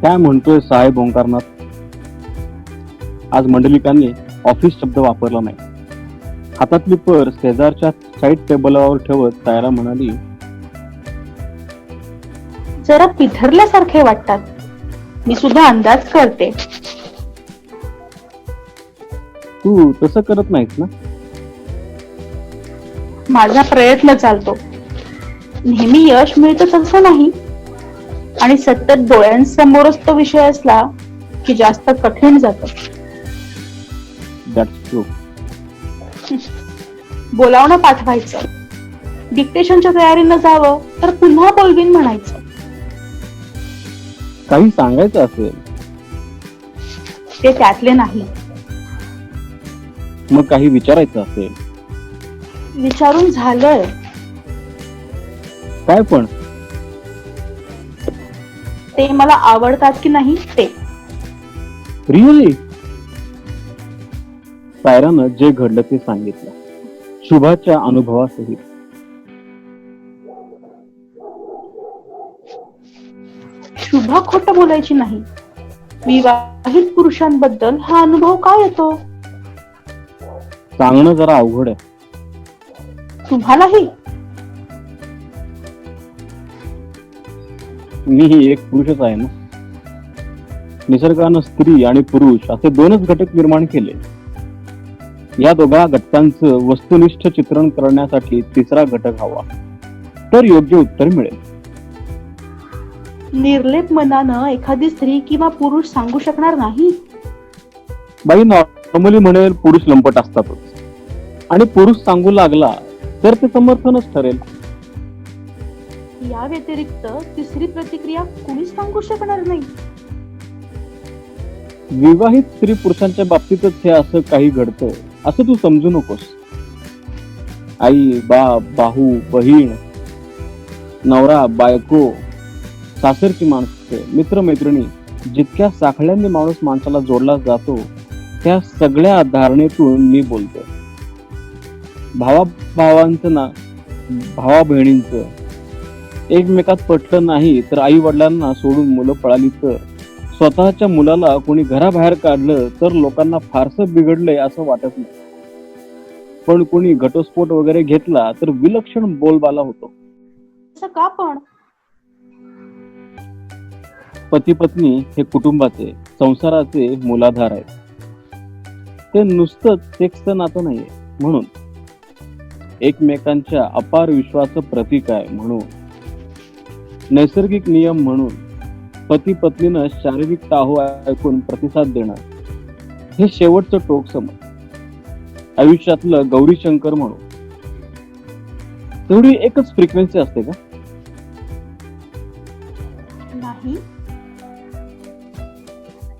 काय म्हणतोय साहेब ओंकारनाथ? आज मंडलिकांनी ऑफिस शब्द वापरला नाही. हातातली पर्स शेजारच्या साईड टेबलवर ठेवत सायरा म्हणाली, जरा पिथरल्यासारखे वाटतात. मी सुद्धा अंदाज करते. तू तसं करत नाहीस ना? माझा प्रयत्न चालतो. नेहमी यश मिळतं तसं नाही. आणि सतत डोळ्यांसमोरच तो विषय असला की जास्त कठीण जातं. That's true. बोलावणं पाठवायचं, डिक्टेशनच्या तयारीनं जावं तर पुन्हा बोलवीन म्हणायचं. काही सांगायचं असेल ते त्यातले नाही. मग काही विचारायचं असेल? विचारून झालंय. काय पण? ते मला आवडतात की नाही ते. रिअली? सायरानं जे घडलं ते सांगितलं, शुभाच्या अनुभवासहित. शुभा खोटं बोलायची नाही. विवाहित पुरुषांबद्दल हा अनुभव काय येतो? सांगणं जरा अवघड आहे. तुम्हालाही? मीही एक पुरुषच आहे ना. निसर्गानं स्त्री आणि पुरुष असे दोनच घटक निर्माण केले. या दोघा घटकांचं वस्तुनिष्ठ चित्रण करण्यासाठी तिसरा घटक हवा, तर योग्य उत्तर मिळेल. निर्लेप मनानं एखादी स्त्री किंवा पुरुष सांगू शकणार नाही. बाई नॉर्मली म्हणेल पुरुष लंपट असतातच, आणि पुरुष सांगू लागला तर ते समर्थनच ठरेल. या व्यतिरिक्त तिसरी प्रतिक्रिया कुणीच सांगू शकणार नाही. विवाहित स्त्री पुरुषांच्या बाबतीतच हे असं काही घडतं असं तू समजू नकोस. आई, बाप, भाऊ, बहीण, नवरा, बायको, सासरची माणसे, मित्रमैत्रिणी, जितक्या साखळ्यांनी माणूस माणसाला जोडला जातो त्या सगळ्या धारणेतून मी बोलतोय. भावाभावांचं ना, भावा बहिणींचं एकमेकात पटलं नाही तर आई वडिलांना सोडून मुलं पळाली तर, स्वतःच्या मुलाला कोणी घराबाहेर काढलं तर लोकांना फारसं बिघडलंय असं वाटत नाही. पण कोणी घटस्फोट वगैरे घेतला तर विलक्षण बोलबाला होतो. असं का पण? पती पत्नी हे कुटुंबाचे, संसाराचे मूलाधार आहेत. ते नुसतंच सेक्सचं नातं नाहीये. म्हणून एकमेकांच्या अपार विश्वाचं प्रतीक आहे. म्हणून नैसर्गिक नियम म्हणून पती पत्नीनं शारीरिक टाहो ऐकून प्रतिसाद देणं हे शेवटचं टोक समज. आयुष्यातलं गौरी शंकर म्हणून तेवढी एकच फ्रिक्वेन्सी असते का? नाही.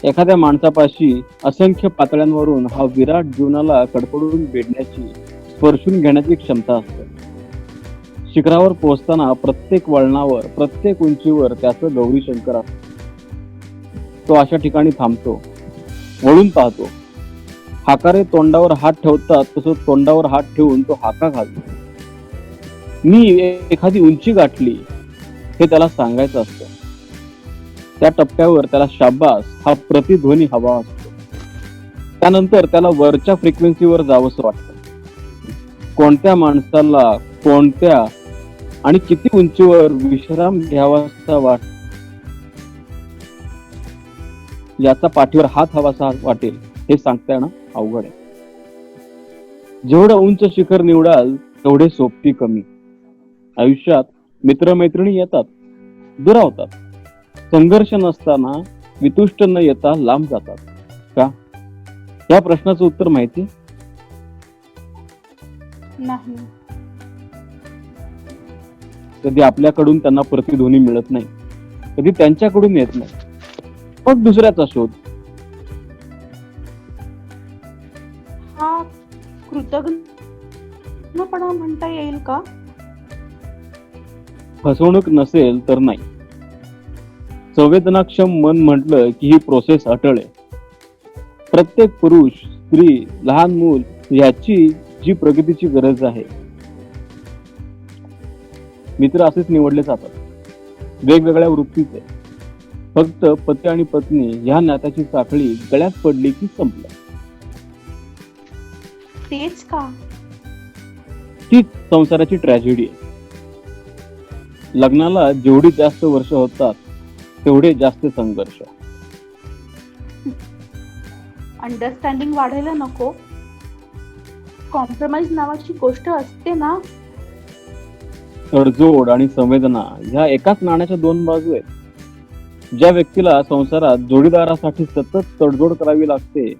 एखाद्या माणसापाशी असंख्य पातळ्यांवरून हा विराट जीवनाला कडकडून बेडण्याची, स्पर्शून घेण्याची क्षमता असते. शिखरावर पोहोचताना प्रत्येक वळणावर, प्रत्येक उंचीवर त्याचं गौरी शंकर असतं. तो अशा ठिकाणी थांबतो, वळून पाहतो. हाकारे तोंडावर हात ठेवतात तसं तोंडावर हात ठेवून तो हाका घालतो. मी एखादी उंची गाठली हे त्याला सांगायचं असतं. त्या टप्प्यावर त्याला शाबास हा प्रतिध्वनी हवा असतो. त्यानंतर त्याला वरच्या फ्रिक्वेन्सीवर जावंसं वाटतं. कोणत्या माणसाला कोणत्या आणि किती उंचीवर विश्राम घ्यावासा वाट, याचा पाठीवर हात हवासा वाटेल हे सांगता येणं अवघड आहे. जेवढं उंच शिखर निवडाल तेवढे सोबती कमी. आयुष्यात मित्रमैत्रिणी येतात, दुरावतात. संघर्ष नसताना वितुष्ट न येता लांब जातात का? या प्रश्नाचं उत्तर माहिती नाही. कधी आपल्याकडून त्यांना प्रतिध्वनी मिळत नाही, कधी त्यांच्याकडून येत नाही. मग दुसऱ्याचा शोध. हा कृतज्ञपणा म्हणता येईल का? फसवणूक नसेल तर नाही. संवेदनाक्षम मन म्हटलं की ही प्रोसेस अटळ आहे. प्रत्येक पुरुष, स्त्री, लहान मूल याची जी प्रगतीची गरज आहे, मित्र असेच निवडले जातात. वेगवेगळ्या वृत्तीचे, फक्त पती आणि पत्नी ह्या नात्याची साखळी गळ्यात पडली की संपलं. तेच का? तीच संसाराची ट्रॅजेडी आहे. लग्नाला जेवढी जास्त वर्ष होतात तेवढे जास्त संघर्ष. अंडरस्टँडिंग वाढायला नको? कॉम्प्रोमाइज नावाची गोष्ट असते ना. तडजोड आणि संवेदना ह्या एकाच नाण्याच्या दोन बाजू आहेत. ज्या व्यक्तीला संसारात जोडीदारासाठी सतत तडजोड करावी लागते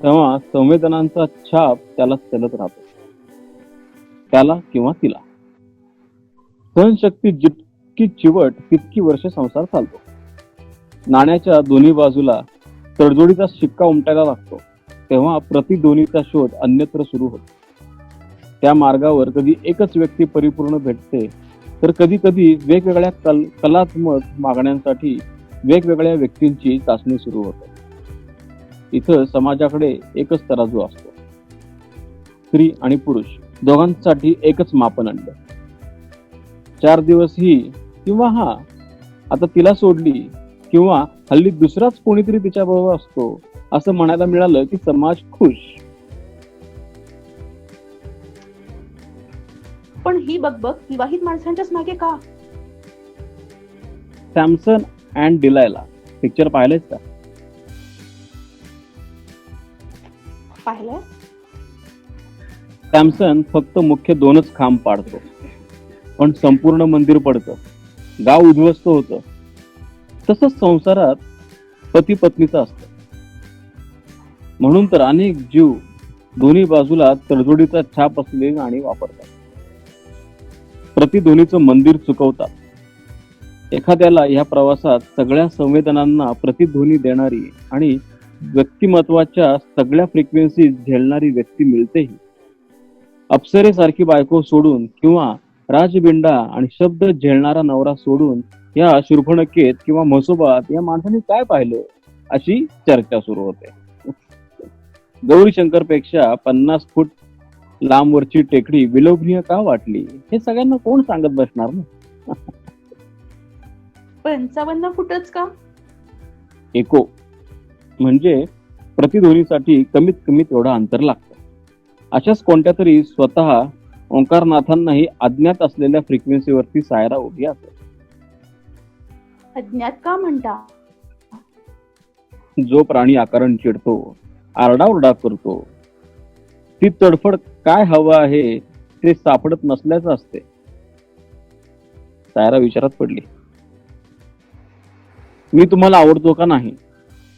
तेव्हा संवेदनांचा छाप त्याला चलत राहतो, त्याला किंवा तिला. सहनशक्ती जितकी चिवट तितकी वर्ष संसार चालतो. नाण्याच्या दोन्ही बाजूला तडजोडीचा शिक्का उमटायला लागतो तेव्हा प्रतिध्वनीचा शोध अन्यत्र सुरू होतो. त्या मार्गावर कधी एकच व्यक्ती परिपूर्ण भेटते तर कधी कधी वेगवेगळ्या कलात्मक मागण्यांसाठी वेगवेगळ्या व्यक्तींची चाचणी सुरू होते. इथं समाजाकडे एकच तराजू असतो, स्त्री आणि पुरुष दोघांसाठी एकच मापदंड. 4 दिवस ही किंवा हा, आता तिला सोडली किंवा हल्ली दुसराच कोणीतरी तिच्या बरोबर असतो असं म्हणायला मिळालं की समाज खुश. पण ही बकबक विवाहित माणसांच्याच मागे का? सॅमसन अँड डिलायला पिक्चर पाहिलंयस का? पाहिलंय. सॅमसन फक्त मुख्य 2च खांब पाडतो पण संपूर्ण मंदिर पडतं, गाव उद्ध्वस्त होतं. तसंच संसारात पती पत्नीचं असतं. म्हणून तर अनेक जीव दोन्ही बाजूला तडजोडीचा छाप असलेली नाणी वापरतात, प्रतिध्वनीचं मंदिर चुकवतात. एखाद्याला या प्रवासात सगळ्या संवेदनांना प्रतिध्वनी देणारी आणि व्यक्तिमत्वाच्या सगळ्या फ्रिक्वेन्सी झेलणारी व्यक्ती मिळतेही. अप्सरेसारखी बायको सोडून किंवा राजबिंडा आणि शब्द झेलणारा नवरा सोडून या शूर्पणखेत किंवा म्हसोबात या माणसाने काय पाहिलं अशी चर्चा सुरू होते. गौरी शंकर पेक्षा 50 फूट लांबवरची टेकडी विलोभनीय का वाटली हे सगळ्यांना कोण सांगत बसणार ना. 55 फुटच का? एको म्हणजे प्रतिध्वनीसाठी कमीत कमी तेवढं अंतर लागतं. अशाच कोणत्या तरी स्वतः ओंकारनाथांनाही अज्ञात असलेल्या फ्रिक्वेन्सीवरती सायरा उभी असते. अज्ञात का म्हणता? जो प्राणी आकारण चिडतो, आरडाओरडा करतो, ती तडफड काय हवं आहे ते सापडत नसल्याचं असते. सायरा विचारात पडली. मी तुम्हाला आवडतो का नाही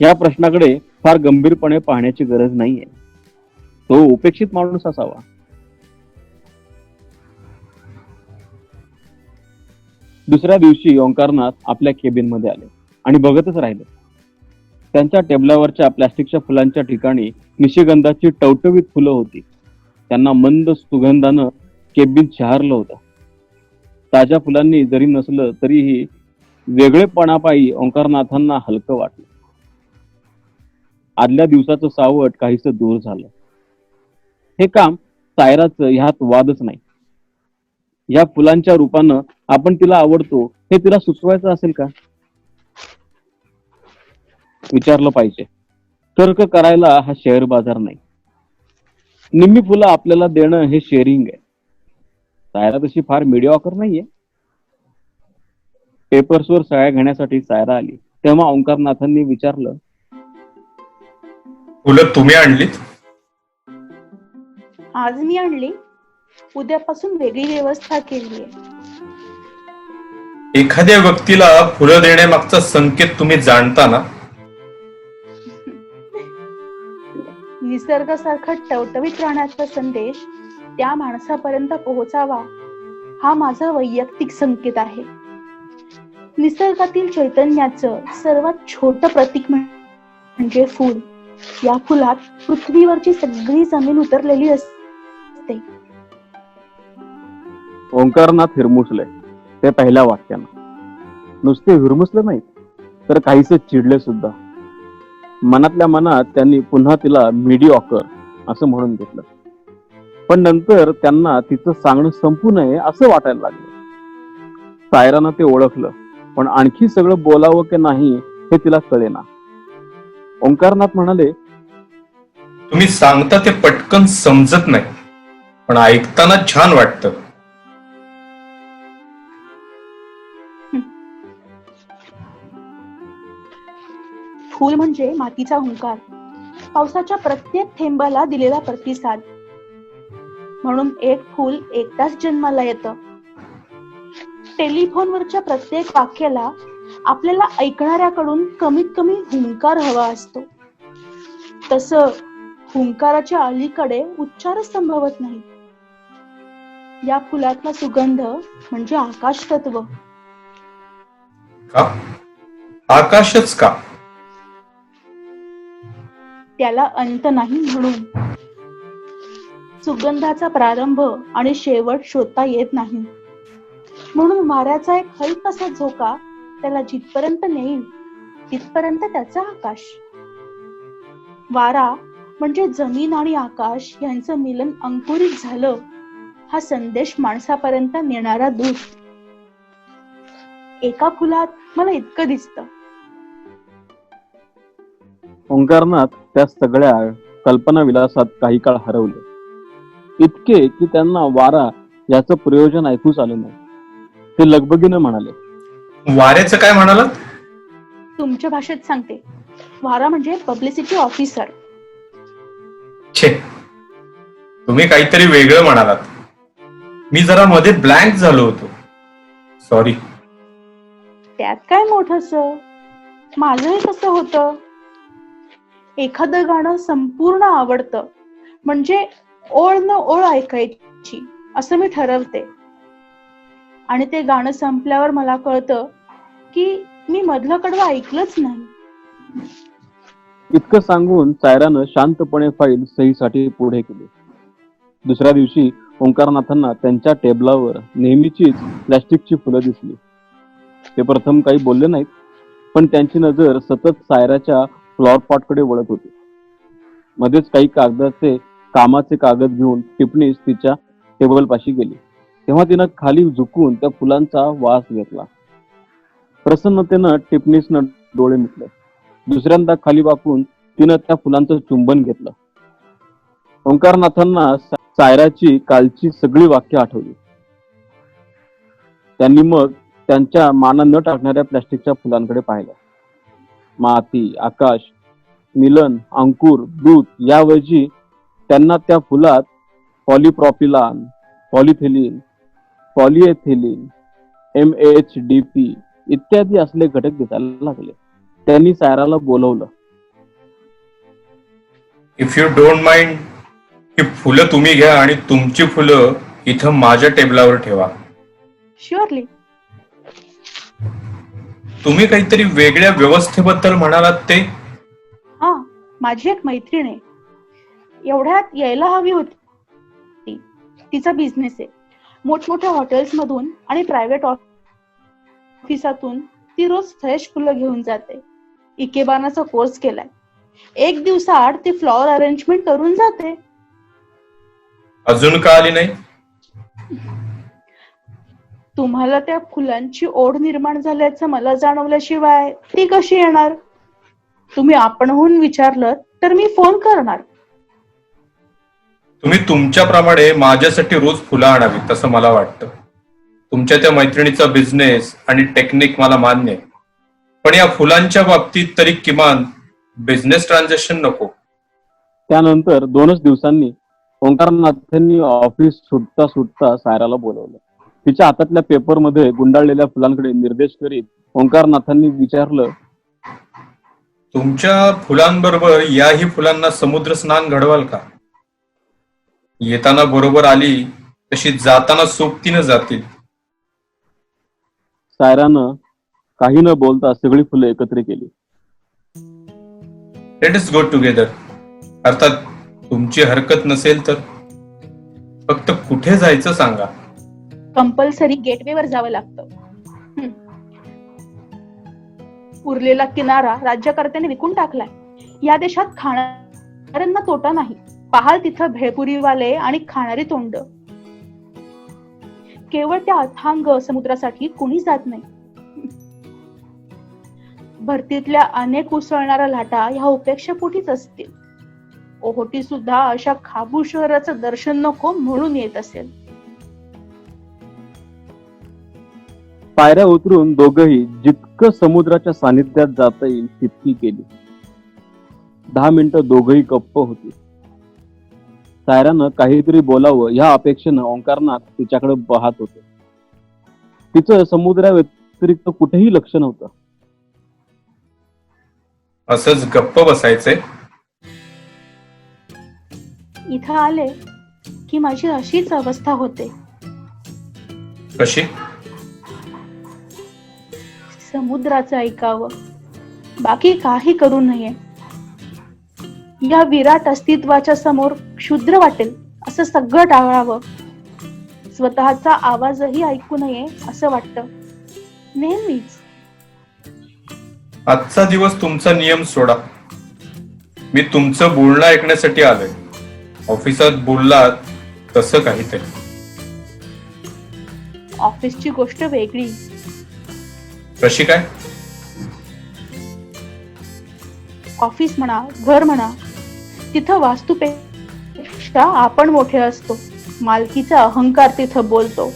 या प्रश्नाकडे फार गंभीरपणे पाहण्याची गरज नाहीये. तो उपेक्षित माणूस असावा. दुसऱ्या दिवशी ओंकारनाथ आपल्या केबिन मध्ये आले आणि बघतच राहिले. त्यांच्या टेबलावरच्या प्लास्टिकच्या फुलांच्या ठिकाणी निशिगंधाची टवटवीत फुलं होती. त्यांना मंद सुगंधानं केबिन शहारलं होतं. ताज्या फुलांनी जरी नसलं तरीही वेगळेपणापायी ओंकारनाथांना हलकं वाटलं. आदल्या दिवसाचं सावट काहीसं दूर झालं. हे काम सायराचं ह्यात वादच नाही. या फुलांच्या रूपानं आपण तिला आवडतो हे तिला सुचवायचं असेल का? विचारलं पाहिजे. तर्क करायला हा शेअर बाजार नाही. निम्मी फुलं आपल्याला देणं हे शेअरिंग आहे. सायरा तशी फार मीडियाकर नाहीये. पेपर्सवर सह्या घेण्यासाठी सायरा आली तेव्हा ओंकारनाथांनी विचारलं, फुलं तुम्ही आणलीत? आज मी आणली, उद्यापासून वेगळी व्यवस्था केली आहे. एखाद्या व्यक्तीला फुलं देण्यामागचा संकेत तुम्ही जाणता ना? निसर्गासारखा टवटवीत राहण्याचा संदेश त्या माणसापर्यंत पोहोचावा हा माझा वैयक्तिक संकेत आहे. निसर्गातील चैतन्याचं सर्वात छोटं प्रतीक म्हणजे फूल. या फुलात पृथ्वीवरची सगळी जमीन उतरलेली असते. ओंकारनाथ हिरमुसले ते पहिल्या वाक्यानं. नुसते हिरमुसले नाहीत तर काहीसे चिडले सुद्धा. मनातल्या मनात त्यांनी पुन्हा तिला मीडिऑकर असं म्हणून घेतलं. पण नंतर त्यांना तिचं सांगणं संपू नये असं वाटायला लागलं. सायरानं ते ओळखलं पण आणखी सगळं बोलावं की नाही हे तिला कळेना. ओंकारनाथ म्हणाले, तुम्ही सांगता ते पटकन समजत नाही, पण ऐकताना छान वाटतं. फूल म्हणजे मातीचा हुंकार, पावसाच्या प्रत्येक थेंबाला दिलेला प्रतिसाद. म्हणून एक फूल एकदाच जन्माला येतं. टेलिफोनवरच्या प्रत्येक वाक्याला आपल्याला ऐकणाऱ्याकडून कमीत कमी हुंकार हवा असतो. तसं हुंकाराच्या अलीकडे उच्चारच संभवत नाही. या फुलातला सुगंध म्हणजे आकाश तत्व. का? आकाशच का? त्याला अंत नाही म्हणून. सुगंधाचा प्रारंभ आणि शेवट शोधता येत नाही, म्हणून वाऱ्याचा एक हलकासा झोका त्याला जिथपर्यंत नेईल तिथपर्यंत त्याचा आकाश. वारा म्हणजे जमीन आणि आकाश यांचं मिलन अंकुरित झालं, हा संदेश माणसापर्यंत नेणारा दूत. एका फुलात मला इतकं दिसतं. ओंकारनाथ त्या सगळ्या कल्पना विलासात काही काळ हरवले, इतके की त्यांना वारा याचं प्रयोजन ऐकूच आलं नाही. ते लगबगीनं म्हणाले, वाऱ्याचं काय म्हणालात? तुमच्या भाषेत सांगते. वारा म्हणजे पब्लिसिटी ऑफिसर. छे, तुम्ही काहीतरी वेगळं म्हणालात. मी जरा मध्ये ब्लँक झालो होतो. सॉरी. त्यात काय मोठंसं? माझंही कसं होतं. एखादं गाणं संपूर्ण आवडतं म्हणजे ओळ न ओळ ऐकायची असं मी ठरवते, आणि ते गाणं संपल्यावर मला कळतं की मी मधलं कडवं ऐकलंच नाही. इतकं सांगून सायरानं शांतपणे फाईल सहीसाठी पुढे केली. दुसऱ्या दिवशी ओंकारनाथांना त्यांच्या टेबलावर नेहमीचीच प्लॅस्टिकची फुलं दिसली. ते प्रथम काही बोलले नाहीत, पण त्यांची नजर सतत सायराच्या फ्लॉवर पॉटकडे वळत होती. मध्येच काही कामाचे कागद घेऊन टिपणीस तिच्या टेबल पाशी गेली. तेव्हा तिनं खाली झुकून त्या फुलांचा वास घेतला. प्रसन्नतेनं टिपणीसनं डोळे मिटले. दुसऱ्यांदा खाली वाकून तिनं त्या फुलांचं चुंबन घेतलं. ओंकारनाथांना सायराची कालची सगळी वाक्य आठवली. त्यांनी मग त्यांच्या माना न टाकणाऱ्या प्लॅस्टिकच्या फुलांकडे पाहिलं. माती, आकाश, मिलन, अंकुर, दूत याऐवजी त्यांना त्या फुलात पॉलीप्रॉपिलान, पॉलिथिलीन, पॉलिएथिलीन, MHDP इत्यादी असले घटक दिसायला लागले. त्यांनी सायराला बोलवलं. इफ यू डोंट माइंड, ही फुलं तुम्ही घ्या आणि तुमची फुलं इथं माझ्या टेबलावर ठेवा. शुअरली. तुम्ही काहीतरी वेगळ्या व्यवस्थेबद्दल म्हणालात ते? हा, माझी एक मैत्रीण आहे. एवढ्यात यायला हवी होती. तिचा बिझनेस आहे. मोठमोठ्या हॉटेल्स मधून आणि प्रायव्हेट ऑफिसातून ती रोज फ्रेश फुलं घेऊन जाते. इकेबानाचा कोर्स केलाय. एक दिवसाआड ती फ्लॉवर अरेंजमेंट करून जाते. अजून का आली नाही? तुम्हाला त्या फुलांची ओढ निर्माण झाल्याचं मला जाणवल्याशिवाय ती कशी येणार? तुम्ही आपणहून विचारलं तर मी फोन करणार. तुम्ही तुमच्याप्रमाणे माझ्यासाठी रोज फुलं आणावी तसं मला वाटतं. तुमच्या त्या मैत्रिणीचा बिझनेस आणि टेक्निक मला मान्य आहे, पण या फुलांच्या बाबतीत तरी किमान बिझनेस ट्रान्झॅक्शन नको. त्यानंतर 2च दिवसांनी ओंकारनाथांनी ऑफिस सुटता सुटता सायराला बोलवलं. तिच्या हातातल्या पेपरमध्ये गुंडाळलेल्या फुलांकडे निर्देश करीत ओंकारनाथांनी विचारलं, तुमच्या फुलांबरोबर याही फुलांना समुद्र स्नान घडवाल का? येताना बरोबर आली तशी जाताना सोबतीनं जातील. सायरानं काही न बोलता सगळी फुलं एकत्र केली. Let us go together. अर्थात तुमची हरकत नसेल तर. फक्त कुठे जायचं सांगा. कंपल्सरी गेटवेवर जावं लागतं. उरलेला किनारा राज्यकर्त्याने विकून टाकलाय. या देशात खाणाऱ्यांना तोटा नाही. पाहाल तिथं भेळपुरीवाले आणि खाणारी तोंड. केवळ त्या अथांग समुद्रासाठी कुणी जात नाही. भरतीतल्या अनेक उसळणाऱ्या लाटा ह्या उपेक्षापोटीच असतील. ओहोटी सुद्धा अशा खाबू शहराचं दर्शन नको म्हणून येत असेल. पायऱ्या उतरून दोघंही जितकं समुद्राच्या सानिध्यात जाता येईल तितकी केली. 10 मिनिटं दोघंही गप्प होती. सायरानं काहीतरी बोलावं ह्या अपेक्षेनं ओंकारनाथ तिच्याकडे पाहत होते. तिचं समुद्राव्यतिरिक्त कुठेही लक्ष नव्हतं. असंच गप्प बसायचंय? इथं आले की माझी अशीच अवस्था होते. कशी? समुद्राचं ऐकावं, बाकी काही करू नये. या विराट अस्तित्वाच्या समोर क्षुद्र वाटेल असं सगळं टाळावं. स्वतःचा आवाजही ऐकू नये असं वाटतं नेहमीच. आजचा दिवस तुमचा नियम सोडा. मी तुमचं बोलणं ऐकण्यासाठी आलोय. ऑफिसात बोललात तसं काहीतरी. ऑफिसची गोष्ट वेगळी. कशी काय? ऑफिस म्हणा, घर म्हणा, तिथं वास्तूपेक्षा आपण मोठे असतो. मालकीचा अहंकार तिथं बोलतो.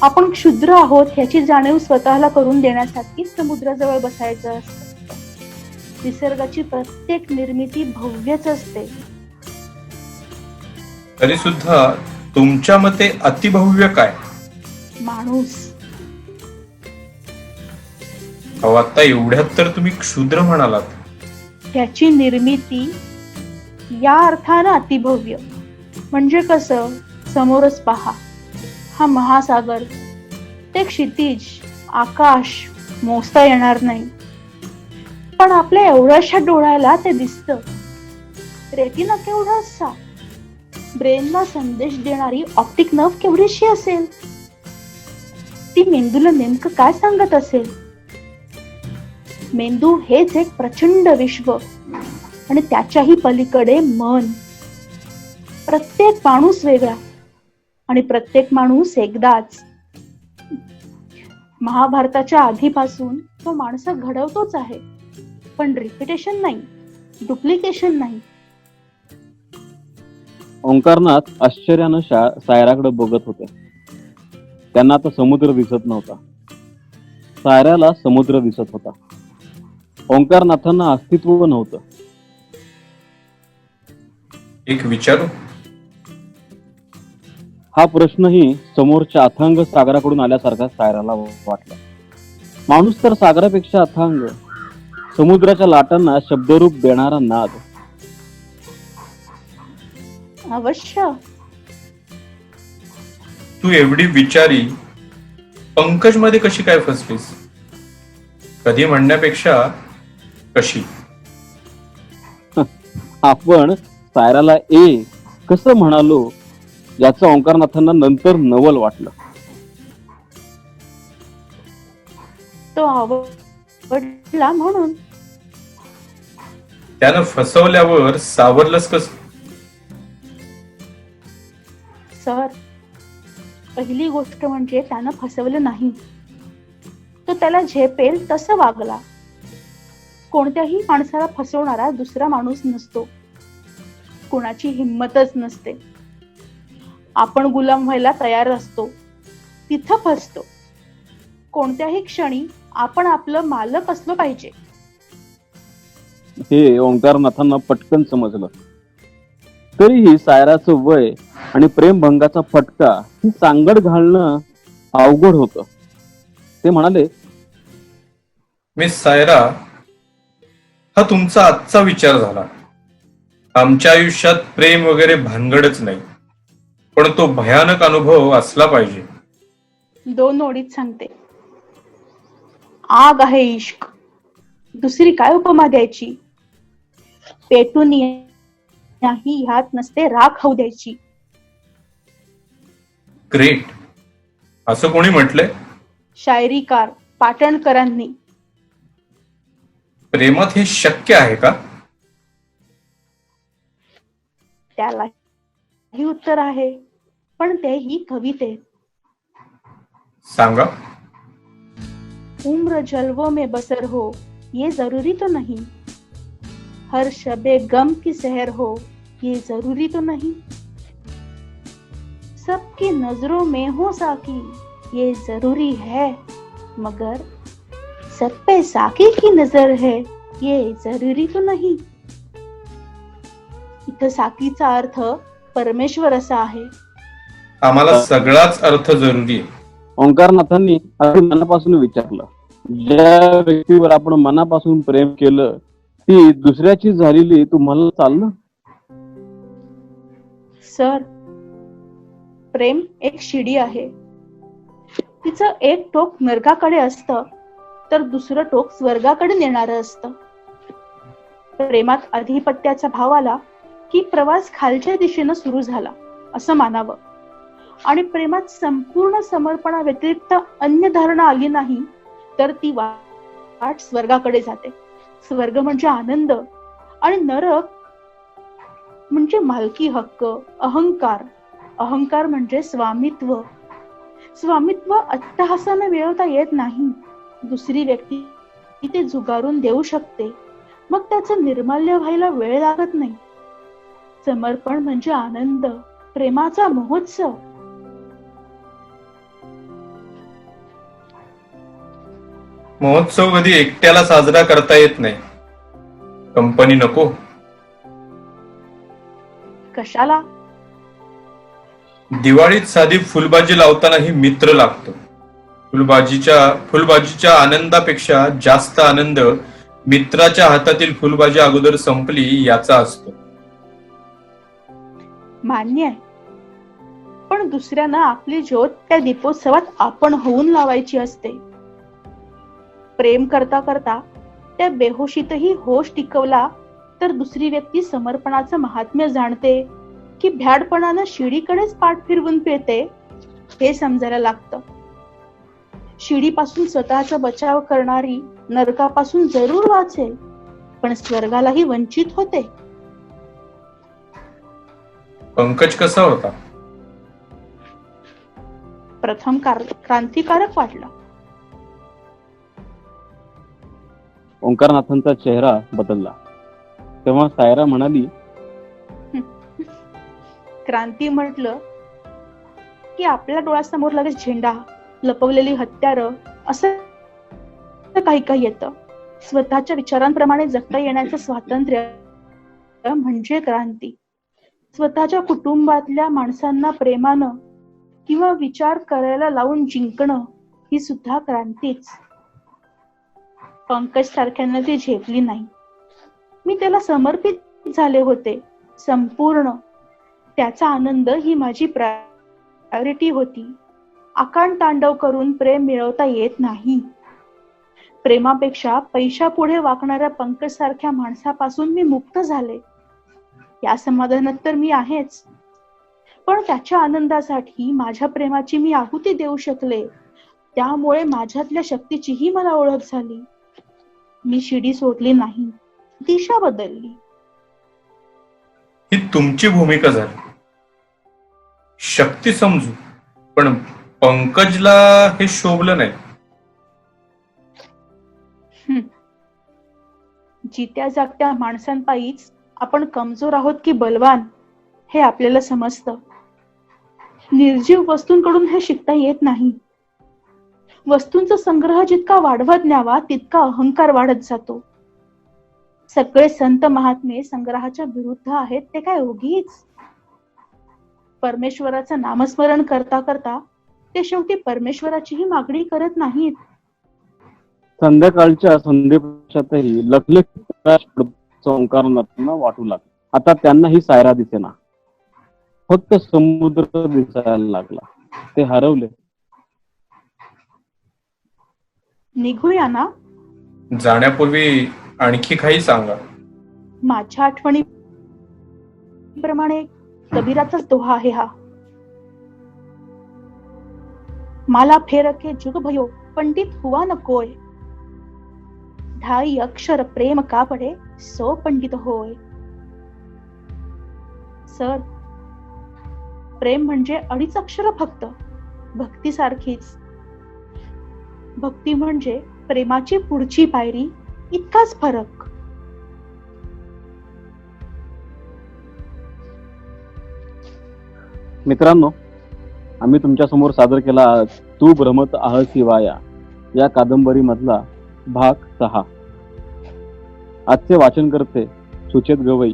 आपण क्षुद्र आहोत ह्याची जाणीव स्वतःला करून देण्यासाठी समुद्राजवळ बसायचं असतं. निसर्गाची प्रत्येक निर्मिती भव्यच असते. तरी सुद्धा तुमच्या मते अतिभव्य काय? माणूस. अहो, आता एवढ्यात तर तुम्ही क्षुद्र म्हणालात. त्याची निर्मिती या अर्थानं अतिभव्य. म्हणजे कसं, समोरच पहा, हा महासागर, ते क्षितिज, आकाश मोजता येणार नाही, पण आपल्या एवढ्याशा डोळ्याला ते दिसतं. रेटिना केवढासा, ब्रेनला संदेश देणारी ऑप्टिक नर्व केवढीशी असेल, ती मेंदूला नेमकं काय सांगत असेल. मेंदू हेच एक प्रचंड विश्व आणि त्याच्याही पलीकडे मन. प्रत्येक माणूस वेगळा आणि प्रत्येक माणूस एकदाच. महाभारताच्या आधीपासून तो माणसं घडवतोच आहे, पण रिपिटेशन नाही, डुप्लिकेशन नाही. ओंकारनाथ आश्चर्यानं सायराकडे बघत होते. त्यांना आता समुद्र दिसत नव्हता, सायराला समुद्र दिसत होता. ओंकारनाथांना अस्तित्व नव्हतं. एक विचारू? हा प्रश्नही समोरच्या अथांग सागराकडून आल्यासारखा सायराला वाटला. माणूस तर सागरापेक्षा अथांग, समुद्राच्या लाटांना शब्दरूप देणारा नाद. अवश्य. तू एवढी विचारी पंकज मध्ये कशी काय फसलीस? कधी म्हणण्यापेक्षा कशी? आपण सायराला कसं म्हणालो याचं ओंकारनाथांना नंतर नवल वाटलं. तो आवडला म्हणून. त्यानं फसवल्यावर सावरलंस कस? सर, पहिली गोष्ट म्हणजे त्यानं फसवलं नाही. तो त्याला झेपेल तसं वागला. कोणत्याही माणसाला फसवणारा दुसरा माणूस नसतो. कुणाची हिंमतच नसते. आपण गुलाम व्हायला तयार असतो, तिथं फसतो. कोणत्याही क्षणी आपण आपलं मालक असलो पाहिजे. हे ओंकारनाथांना पटकन समजलं. तरीही सायराचं वय आणि प्रेमभंगाचा फटका ही सांगड घालणं अवघड होतं. ते म्हणाले, मिस सायरा, हा तुमचा आजचा विचार झाला. आमच्या आयुष्यात प्रेम वगैरे भानगडच नाही, पण तो भयानक अनुभव असला पाहिजे. 2 ओळीत सांगते. आग आहे इश्क, दुसरी काय उपमा द्यायची. पेटून नाही ह्यात नसते राख होऊ द्यायची. ग्रेट. असं कोणी म्हटलंय? शायरीकार पाटणकरांनी. प्रेमात हे शक्य आहे का? त्यालाही उत्तर आहे, पण तेही कवितेत. सांगा. उम्र जलवों में बसर हो ये जरूरी तो नहीं, हर शबे गम की सहर हो ये जरूरी तो नहीं, सबकी नजरों में हो साकी ये जरूरी है, मगर सब पे साकी की नजर है ये जरूरी तो नाही. इथं साकीचा अर्थ परमेश्वर असा आहे. आम्हाला सगळाच अर्थ जरुरी आहे. ओंकारनाथांनी अगदी मनापासून विचारलं. ज्या व्यक्तीवर आपण मनापासून प्रेम केलं ती दुसऱ्याची झालेली तुम्हाला चाललं? सर, प्रेम एक शिडी आहे. तिचं एक टोक नरकाकडे असतं तर दुसरं टोक स्वर्गाकडे नेणारं असतं. प्रेमात अधिपत्याचा भाव आला की प्रवास खालच्या दिशेनं सुरू झाला असं मानावं, आणि प्रेमात संपूर्ण समर्पणा व्यतिरिक्त अन्य धारणा आली नाही तर ती वाट स्वर्गाकडे जाते. स्वर्ग म्हणजे आनंद आणि नरक म्हणजे मालकी हक्क, अहंकार. अहंकार म्हणजे स्वामित्व. स्वामित्व अट्टहासाने मिळवता येत नाही. दुसरी व्यक्ती ते जुगारून देऊ शकते, मग त्याचं निर्माल्य व्हायला वेळ लागत नाही. समर्पण म्हणजे आनंद, प्रेमाचा महोत्सव. महोत्सव कधी एकट्याला साजरा करता येत नाही. कंपनी नको? कशाला? दिवाळीत साधी फुलबाजी लावतानाही मित्र लागतो. फुलबाजीच्या आनंदापेक्षा जास्त आनंद मित्राच्या हातातील फुलबाजी अगोदर संपली याचा असतो. मान्य आहे, पण दुसऱ्यांना आपली ज्योत त्या दीपोत्सवात आपण होऊन लावायची असते. प्रेम करता करता त्या बेहोशीतही होश टिकवला तर दुसरी व्यक्ती समर्पणाचं महात्म्य जाणते की भ्याडपणानं शिडीकडेच पाठ फिरवून पिळते हे समजायला लागतं. शिडीपासून स्वतःचा बचाव करणारी नरकापासून जरूर वाचेल, पण स्वर्गालाही वंचित होते. पंकज कसा होता? प्रथम क्रांतिकारक वाटला. ओंकारनाथांचा चेहरा बदलला. तेव्हा सायरा म्हणाली, क्रांती म्हटलं की आपल्या डोळ्यासमोर लगेच झेंडा, लपवलेली हत्यारं असं काही काही येतं. स्वतःच्या विचारांप्रमाणे जगता येण्याचं स्वातंत्र्य म्हणजे क्रांती. स्वतःच्या कुटुंबातल्या माणसांना प्रेमानं किंवा विचार करायला लावून जिंकणं ही सुद्धा क्रांतीच. पंकज सारख्यांना ती झेपली नाही. मी त्याला समर्पित झाले होते संपूर्ण. त्याचा आनंद ही माझी प्रायोरिटी होती. आकांड तांडव करून प्रेम मिळवता येत नाही. प्रेमापेक्षा पैशापुढे वाकणाऱ्या पंकज सारख्या माणसापासून मी मुक्त झाले. या समाधानात तर मी आहेच, पण त्याच्या आनंदासाठी माझ्या प्रेमाची मी आहुती देऊ शकले. त्यामुळे माझ्यातल्या शक्तीचीही मला ओळख झाली. मी शिडी सोडली नाही, दिशा बदलली. ही तुमची भूमिका झाली. शक्ती समजू, पण पंकजला हे शोभलं नाही. जित्या जागत्या माणसांपायीच आपण कमजोर आहोत की बलवान हे आपल्याला समजतं. निर्जीव वस्तूंकडून हे शिकता येत नाही. वस्तूंचा संग्रह जितका वाढवत न्यावा तितका अहंकार वाढत जातो. सगळे संत महात्मे संग्रहाच्या विरुद्ध आहेत ते काय उगीच? परमेश्वराचं नामस्मरण करता करता ते शेवटी परमेश्वराचीही मागणी करत नाहीत. संध्याकाळच्या संधीप्रकाशातही लखलखीत प्रकाश ओंकारनाथांना वाटू लागला. आता त्यांना ही सायरा दिसेना, फक्त समुद्र दिसायला लागला. ते हरवले. निघूया ना? जाण्यापूर्वी आणखी काही सांगा. माझ्या आठवणीप्रमाणे कबीराचाच दोहा आहे हा. मला फेरके जुग भयो पंडित हुआ न कोय, ढाई अक्षर प्रेम का पडे सो पंडित होय. सर, प्रेम म्हणजे 2.5 अक्षर फक्त, भक्ती सारखीच. भक्ती म्हणजे प्रेमाची पुढची पायरी, इतकाच फरक. मित्रांनो, आम्ही तुमच्या समोर सादर केला तू भ्रमत आहसी वाया या कादंबरी मधला भाग 6. आजचे वाचन करते सुचेत गवई,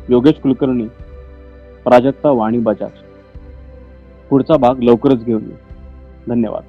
योगेश कुलकर्णी, प्राजक्ता वाणी बजाज. पुढचा भाग लवकरच घेऊन येऊ. धन्यवाद.